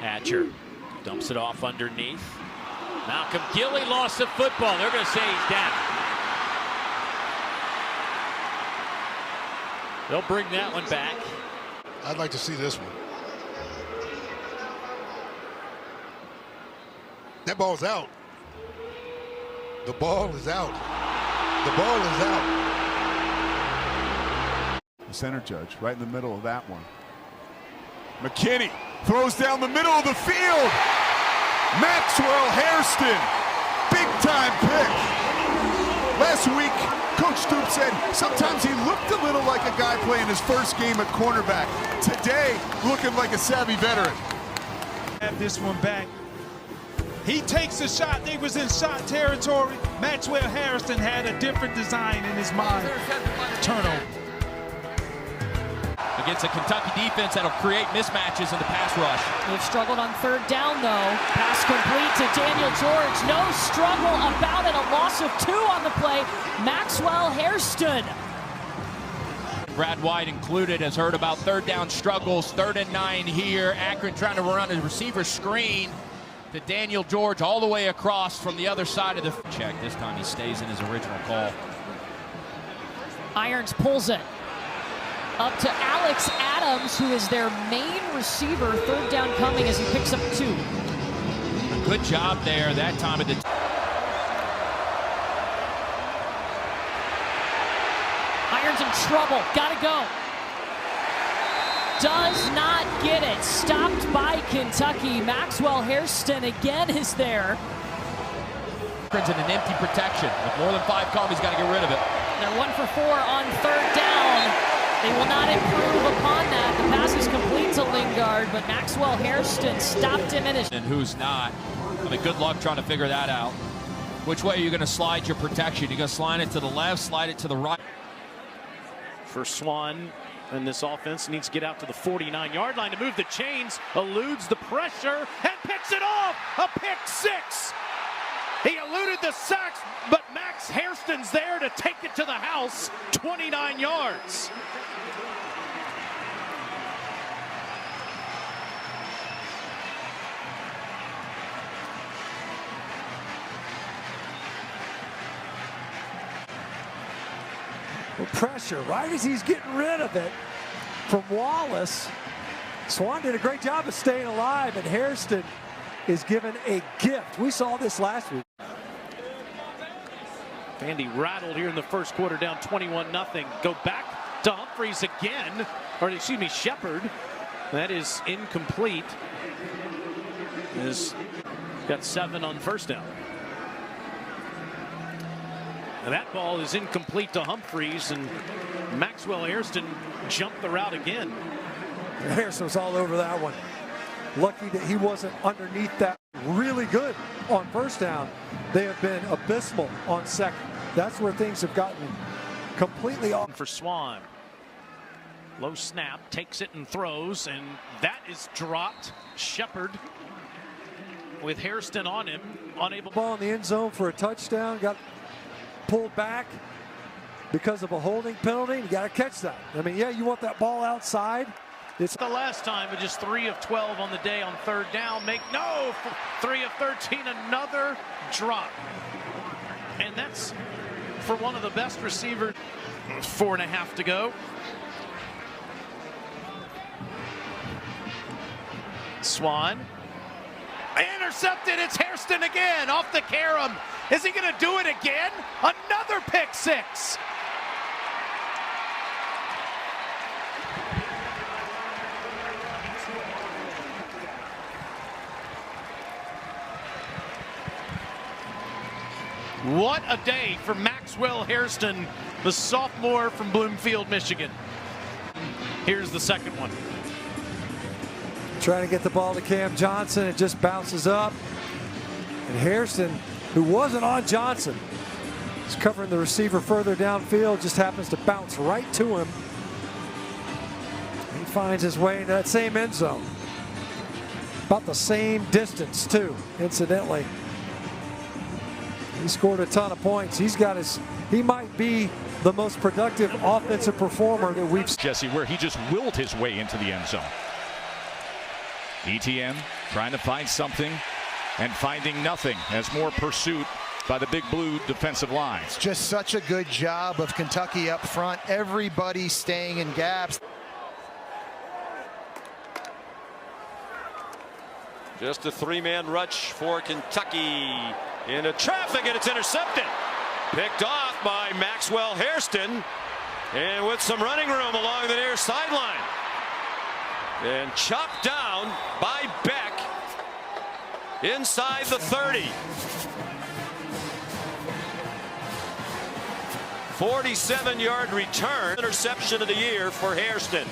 Hatcher dumps it off underneath. Malcolm Gilly lost the football. They're going to say he's down. They'll bring that one back. I'd like to see this one. That ball's out. The ball is out. The ball is out. The center judge right in the middle of that one. McKinney throws down the middle of the field. Maxwell Hairston, big time pick. Last week, Coach Stoop said sometimes he looked a little like a guy playing his first game at cornerback. Today, looking like a savvy veteran. Have this one back. He takes a shot. They was in shot territory. Maxwell Hairston had a different design in his mind. Turnover. Against a Kentucky defense that'll create mismatches in the pass rush. They've struggled on third down, though. Pass complete to Daniel George. No struggle about it. A loss of 2 on the play. Maxwell Hairston. Brad White included has heard about third down struggles. 3rd and 9 here. Akron trying to run a receiver screen to Daniel George all the way across from the other side of the check. This time he stays in his original call. Irons pulls it up to Alex Adams, who is their main receiver. 3rd down coming as he picks up 2. Good job there that time at the Irons in trouble. Gotta go. Does not get it. Stopped by Kentucky. Maxwell Hairston again is there. In an empty protection. With more than 5 come, he's got to get rid of it. They're 1 for 4 on 3rd down. They will not improve upon that. The pass is complete to Lingard, but Maxwell Hairston stopped him in his... And who's not? I mean, good luck trying to figure that out. Which way are you going to slide your protection? You're going to slide it to the left, slide it to the right. For Swan, and this offense needs to get out to the 49-yard line to move the chains, eludes the pressure, and picks it off! A pick 6! He eluded the sacks, but Max Hairston's there to take it to the house, 29 yards. Pressure right as he's getting rid of it from Wallace. Swan did a great job of staying alive, and Hairston is given a gift. We saw this last week. Vandy rattled here in the first quarter, down 21-0. Go back to Humphreys again, or excuse me, Shepard. That is incomplete. He's got 7 on first down. And that ball is incomplete to Humphreys, and Maxwell Hairston jumped the route again. Hairston was all over that one. Lucky that he wasn't underneath that. Really good on first down. They have been abysmal on second. That's where things have gotten completely off. For Swan. Low snap, takes it and throws, and that is dropped. Shepard with Hairston on him, unable. Ball in the end zone for a touchdown. Got pulled back because of a holding penalty. You got to catch that. I mean, yeah, you want that ball outside. It's the last time, but just 3 of 12 on the day on 3rd down. 3 of 13, another drop. And that's for one of the best receivers. 4.5 to go. Swan. Intercepted, it's Hairston again, off the carom. Is he gonna do it again? Another pick 6. What a day for Maxwell Hairston, the sophomore from Bloomfield, Michigan. Here's the second one. Trying to get the ball to Cam Johnson. It just bounces up. And Hairston, who wasn't on Johnson, is covering the receiver further downfield, just happens to bounce right to him. He finds his way into that same end zone. About the same distance, too, incidentally. He scored a ton of points. He might be the most productive offensive performer that we've seen. Jesse, where he just willed his way into the end zone. ETN trying to find something and finding nothing as more pursuit by the Big Blue defensive lines. Just such a good job of Kentucky up front. Everybody staying in gaps. Just a three-man rush for Kentucky into traffic, and it's intercepted. Picked off by Maxwell Hairston, and with some running room along the near sideline. And chopped down by Beck inside the 30. 47-yard return. Interception of the year for Hairston.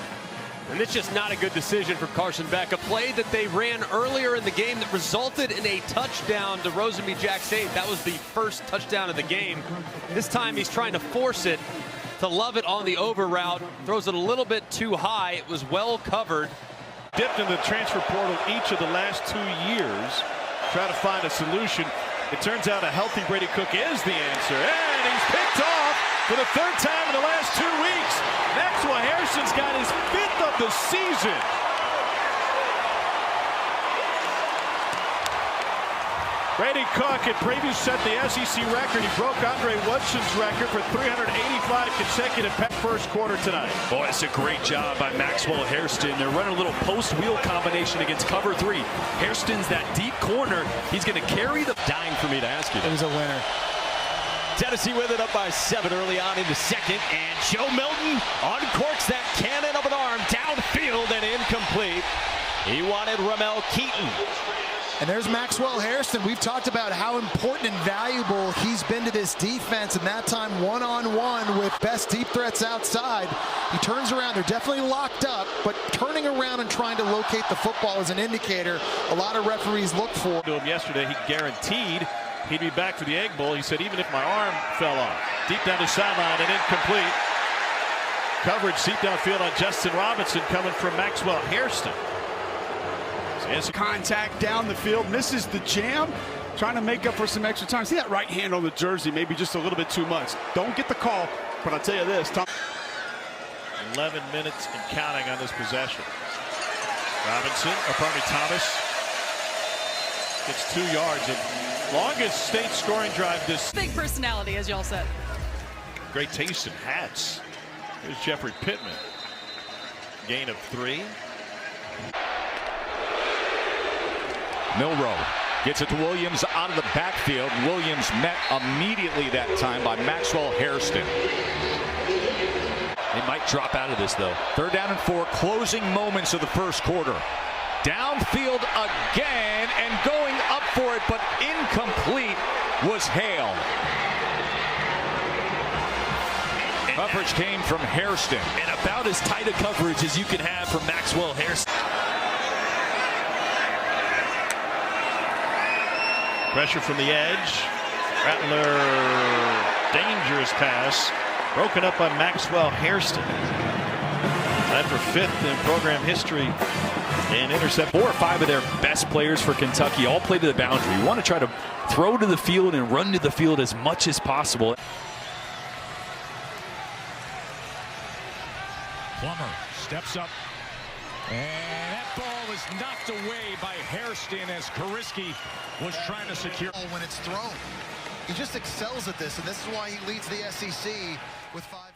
And it's just not a good decision for Carson Beck. A play that they ran earlier in the game that resulted in a touchdown to Rosenby Jackson. That was the first touchdown of the game. This time he's trying to force it to Lovett on the over route. Throws it a little bit too high. It was well covered. Dipped in the transfer portal each of the last 2 years. Try to find a solution. It turns out a healthy Brady Cook is the answer. And he's picked off for the third time in the last 2 weeks. Maxwell Hairston's got his 5th of the season. Brady Cook had previously set the SEC record. He broke Andre Woodson's record for 385 consecutive first quarter tonight. Boy, it's a great job by Maxwell Hairston. They're running a little post-wheel combination against cover 3. Hairston's that deep corner. He's going to carry the... Dying for me to ask you. It was a winner. Tennessee with it up by 7 early on into second, and Joe Milton uncorks that cannon of an arm downfield and incomplete. He wanted Ramel Keaton. And there's Maxwell Hairston. We've talked about how important and valuable he's been to this defense, and that time one-on-one with best deep threats outside. He turns around. They're definitely locked up, but turning around and trying to locate the football is an indicator a lot of referees look for. To him yesterday, he guaranteed he'd be back for the Egg Bowl. He said, even if my arm fell off. Deep down the sideline and incomplete. Coverage deep downfield on Justin Robinson coming from Maxwell Hairston. Contact down the field, misses the jam, trying to make up for some extra time. See that right hand on the jersey, maybe just a little bit too much. Don't get the call, but I'll tell you this. 11 minutes and counting on this possession. Thomas gets 2 yards. The longest state scoring drive this. Big personality, as y'all said. Great taste in hats. Here's Jeffrey Pittman. Gain of 3. Milroe gets it to Williams out of the backfield. Williams met immediately that time by Maxwell Hairston. They might drop out of this, though. 3rd down and 4, closing moments of the first quarter. Downfield again and going up for it, but incomplete was Hale. Coverage came from Hairston. And about as tight a coverage as you can have from Maxwell Hairston. Pressure from the edge. Rattler, dangerous pass. Broken up by Maxwell Hairston. That for 5th in program history. And intercept. 4 or 5 of their best players for Kentucky all play to the boundary. You want to try to throw to the field and run to the field as much as possible. Plummer steps up. And that ball is knocked away by Hairston as Kariski was trying to secure. When it's thrown, he just excels at this, and this is why he leads the SEC with 5.